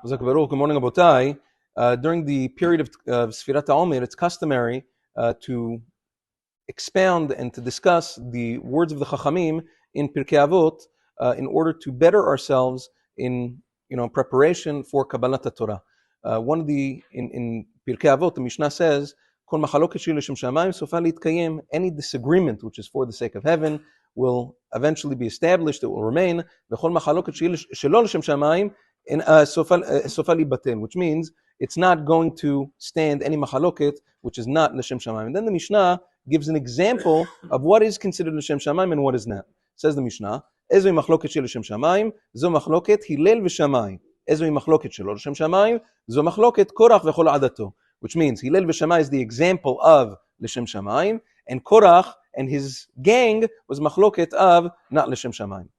Good morning, Abotai. During the period of Sfirat HaOmer, it's customary to expound and to discuss the words of the Chachamim in Pirkei Avot in order to better ourselves in preparation for Kabbalat Torah. One of the in Pirkei Avot, the Mishnah says, "Kol machaloket sheli l'shem shamayim sofa litkayem." Any disagreement which is for the sake of heaven will eventually be established. It will remain. V'chol machaloket shelo l'shem shamayim sofa libatel, which means it's not going to stand any machaloket which is not l'shem shamayim. And then the Mishnah gives an example of what is considered l'shem shamayim and what is not. Says the Mishnah, "Ezoi machloket shel l'shem shamayim, zo machloket hillel v'shamayim. Ezoi machloket shelo l'shem shamayim, zo machloket korach v'chol adato." Which means Hillel v'Shammai is the example of l'shem shamayim, and Korach and his gang was machloket of not l'shem shamayim.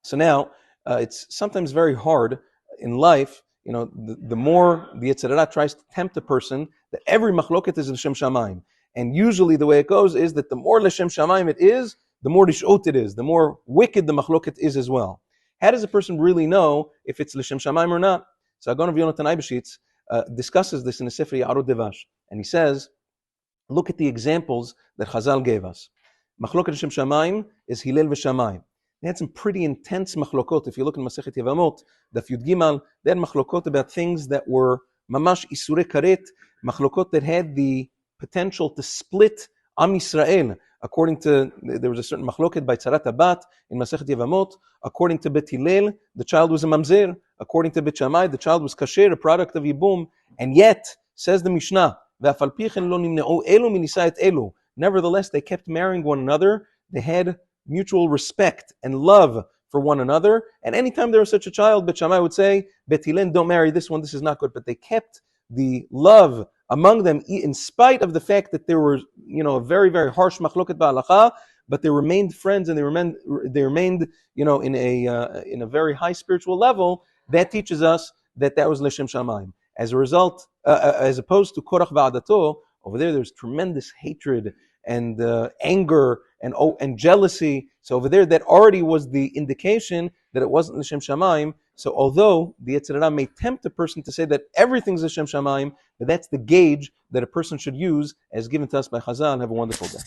So now it's sometimes very hard in life. The more the Yetzer Hara tries to tempt a person that every machloket is l'shem shamayim. And usually the way it goes is that the more l'shem shamayim it is, the more rishut it is, the more wicked the machloket is as well. How does a person really know if it's l'shem shamayim or not? So Agon of Yonatan Eibeshitz discusses this in the Sefer Yarot Devash, and he says, look at the examples that Chazal gave us. Machloket l'shem shamayim is Hillel v'Shammai. They had some pretty intense machlokot. If you look in Masechet Yevamot, Daf Yud Gimal, they had machlokot about things that were mamash isurei karet, machlokot that had the potential to split Am Yisrael. According to, there was a certain machloket by Tzarat Habat in Masechet Yevamot. According to Bet Hillel, the child was a mamzer. According to Bet Shammai, the child was kasher, a product of Yibum. And yet, says the Mishnah, Ve'afal pichen lo nimne'u elu minisah et elu. Nevertheless, they kept marrying one another. They had mutual respect and love for one another. And anytime there was such a child, Bet Shammai would say, Bet Hillel, don't marry this one, this is not good. But they kept the love among them, in spite of the fact that there were, a very, very harsh machloket ba'alacha, but they remained friends and they remained, in a very high spiritual level. That teaches us that was l'shem shamayim. As a result, as opposed to korach va'adato, over there's tremendous hatred and anger and jealousy. So over there, that already was the indication that it wasn't l'shem shamayim. So although the Yetzer Hara may tempt a person to say that everything's l'shem shamayim, but that's the gauge that a person should use as given to us by Chazal. Have a wonderful day.